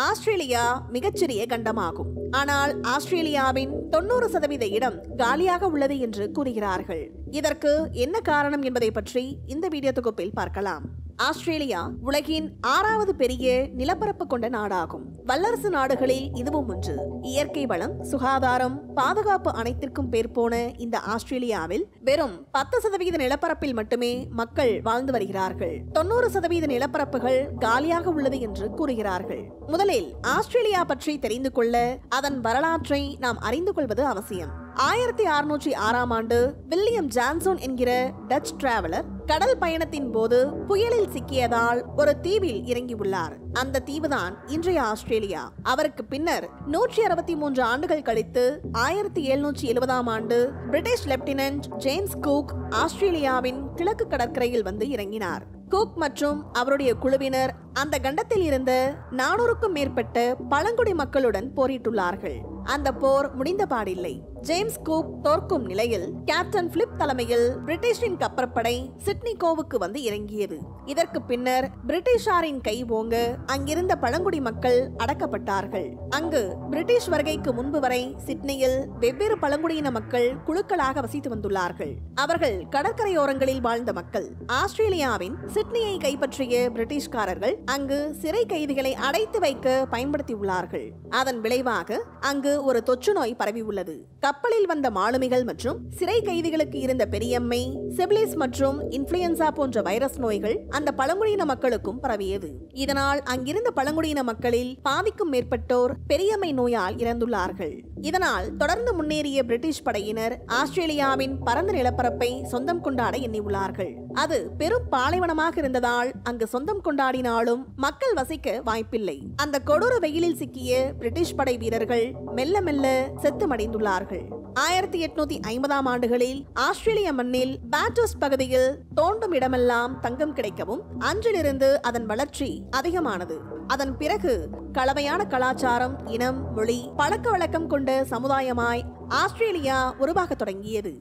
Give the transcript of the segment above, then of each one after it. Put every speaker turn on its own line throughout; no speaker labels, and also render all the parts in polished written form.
Australia மிகச்சிறிய கண்டமாகும். ஆனால் ஆஸ்திரேலியாவின் 90% இடம் காலியாக உள்ளது என்று கூறுகிறார்கள். இதற்கு என்ன காரணம் என்பதை பற்றி இந்த வீடியோ தொகுப்பில் பார்க்கலாம். ஆஸ்திரேலியா உலகின் 6வது பெரிய நிலப்பரப்பு கொண்ட நாடாகும். வல்லரசு நாடுகளில் இதுவும் ஒன்று. இயற்கை வளம், சுகாதாரம், பாதுகாப்பு அனைத்திற்கும் பேர் போன இந்த ஆஸ்திரேலியாவில் வெறும் 10% நிலப்பரப்பில் மட்டுமே மக்கள் வாழ்ந்து வருகிறார்கள். 90% நிலப்பரப்புகள் காலியாக உள்ளது என்று கூறுகிறார்கள். முதலில் ஆஸ்திரேலியா பற்றி தெரிந்து கொள்ள அதன் வரலாற்றை நாம் அறிந்து கொள்வது அவசியம். 1606ஆம் ஆண்டு வில்லியம் ஜான்சன் என்கிற டச் டிராவலர் கடல் பயணத்தின் போது புயலில் சிக்கியதால் ஒரு தீவில் இறங்கியுள்ளார். அந்த தீவுதான் இன்றைய ஆஸ்திரேலியா. அவருக்கு பின்னர் 163 ஆண்டுகள் கழித்து 1770ஆம் ஆண்டு பிரிட்டிஷ் லெப்டினன்ட் ஜேம்ஸ் குக் ஆஸ்திரேலியாவின் கிழக்கு கடற்கரையில் வந்து இறங்கினார். குக் மற்றும் அவருடைய குழுவினர் அந்த கண்டத்தில் இருந்த 400க்கும் மேற்பட்ட பழங்குடி மக்களுடன் போரிட்டுள்ளார்கள். அந்த போர் முடிந்த பாடில்லை. ஜேம்ஸ் குக் தோற்கும் நிலையில் கேப்டன் பிலிப் தலைமையில் பிரிட்டிஷின் கப்பற்படை சிட்னி கோவுக்கு வந்து இறங்கியது. இதற்கு பின்னர் பிரிட்டிஷாரின் கை ஓங்க அங்கிருந்த பழங்குடி மக்கள் அடக்கப்பட்டார்கள். அங்கு பிரிட்டிஷ் வருகைக்கு முன்பு வரை சிட்னியில் வெவ்வேறு பழங்குடியின மக்கள் குழுக்களாக வசித்து வந்துள்ளார்கள். அவர்கள் கடற்கரையோரங்களில் வாழ்ந்த மக்கள். ஆஸ்திரேலியாவின் சிட்னியை கைப்பற்றிய பிரிட்டிஷ்காரர்கள் அங்கு சிறை கைதிகளை அடைத்து வைக்க பயன்படுத்தியுள்ளார்கள். அதன் விளைவாக அங்கு ஒரு தொற்று நோய் பரவி உள்ளது. கப்பலில் வந்த மாலுமிகள் மற்றும் சிறை கைதிகளுக்கு இருந்த பெரியம்மை, சிபிலிஸ் மற்றும் இன்ஃப்ளூயன்சா போன்ற வைரஸ் நோய்கள் அந்த பழங்குடியின மக்களுக்கும் பரவியது. இதனால் அங்கிருந்த பழங்குடியின மக்களில் பாதிக்கும் மேற்பட்டோர் பெரியம்மை நோயால் இறந்துள்ளார்கள். இதனால் தொடர்ந்து முன்னேறிய பிரிட்டிஷ் படையினர் ஆஸ்திரேலியாவின் பரந்த நிலப்பரப்பை சொந்தம் கொண்டாட எண்ணியுள்ளார்கள். அது பெரும் பாலைவனமாக இருந்ததால் அங்கு சொந்தம் கொண்டாடினாலும் மக்கள் வசிக்க வாய்ப்பில்லை. அந்த கொடூர வெயிலில் சிக்கிய பிரிட்டிஷ் படை வீரர்கள் மெல்ல மெல்ல செத்து மடிந்துள்ளார்கள். 1850ஆம் ஆண்டுகளில் ஆஸ்திரேலிய மண்ணில் பாட்டோஸ் பகுதியில் தோண்டும் இடமெல்லாம் தங்கம் கிடைக்கவும் அன்றிலிருந்து அதன் வளர்ச்சி அதிகமானது. அதன் பிறகு கலவையான கலாச்சாரம், இனம், மொழி, பழக்க வழக்கம் கொண்ட சமுதாயமாய் ஆஸ்திரேலியா உருவாக தொடங்கியது.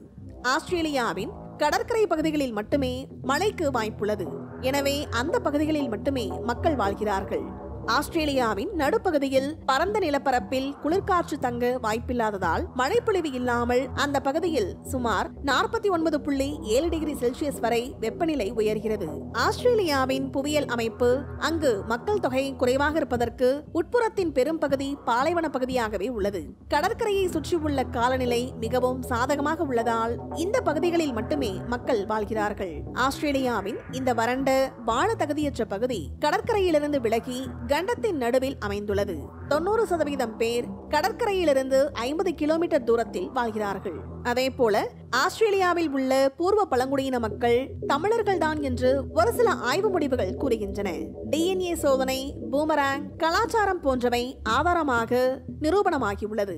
ஆஸ்திரேலியாவின் கடற்கரை பகுதிகளில் மட்டுமே மழைக்கு வாய்ப்புள்ளது. எனவே அந்த பகுதிகளில் மட்டுமே மக்கள் வாழ்கிறார்கள். ஆஸ்திரேலியாவின் நடுப்பகுதியில் பரந்த நிலப்பரப்பில் குளிர்காற்று தங்க வாய்ப்பில்லாததால் மழைப்பொழிவு இல்லாமல் அந்த பகுதியில் சுமார் 49.7 டிகிரி செல்சியஸ் வரை வெப்பநிலை உயர்கிறது. ஆஸ்திரேலியாவின் புவியியல் அமைப்பு அங்கு மக்கள் தொகை குறைவாக இருப்பதற்கு உட்புறத்தின் பெரும் பகுதி பாலைவன பகுதியாகவே உள்ளது. கடற்கரையை சுற்றியுள்ள காலநிலை மிகவும் சாதகமாக உள்ளதால் இந்த பகுதிகளில் மட்டுமே மக்கள் வாழ்கிறார்கள். ஆஸ்திரேலியாவின் இந்த வறண்ட வாழ தகுதியற்ற பகுதி கடற்கரையிலிருந்து விலகி கண்டத்தின் நடுவில் அமைந்துள்ளது. 90% பேர் கடற்கரையிலிருந்து 50 கிலோமீட்டர் தூரத்தில் வாழ்கிறார்கள். அதே போல ஆஸ்திரேலியாவில் உள்ள பூர்வ பழங்குடியின மக்கள் தமிழர்கள் தான் என்று ஒரு சில ஆய்வு முடிவுகள் கூறுகின்றன. DNA சோதனை, பூமராங், கலாச்சாரம் போன்றவை ஆதாரமாக நிரூபணமாகியுள்ளது.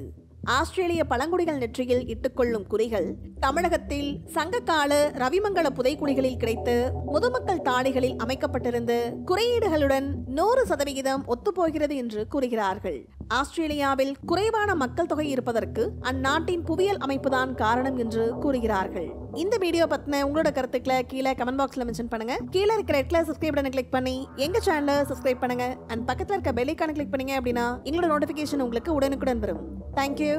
ஆஸ்திரேலிய பழங்குடிகள் நெற்றியில் இட்டுக்கொள்ளும் குறிகள் தமிழகத்தில் சங்ககால ரவிமங்கல புதைக்குழிகளில் கிடைத்த முதுமக்கள் தாழிகளில் அமைக்கப்பட்டிருந்த குறியீடுகளுடன் 100% ஒத்துப்போகிறது என்று கூறுகிறார்கள். ஆஸ்திரேலியாவில் குறைவான மக்கள் தொகை இருப்பதற்கு அந்நாட்டின் புவியியல் அமைப்புதான் காரணம் என்று கூறுகிறார்கள். இந்த வீடியோ பத்தின உங்களோட கருத்துக்களை கீழே கமெண்ட் பாக்ஸ்ல மென்ஷன் பண்ணுங்க. கீழே இருக்கிற ரெட் கலர் சப்ஸ்கிரைப் பட்டனை கிளிக் பண்ணி எங்க சேனலை சப்ஸ்கிரைப் பண்ணுங்க. அண்ட் பக்கத்துல இருக்க பெல் ஐகானை கிளிக் பண்ணீங்க அப்படின்னா எங்களோட நோட்டிபிகேஷன் உங்களுக்கு உடனுக்குடன் வரும். தேங்க்யூ.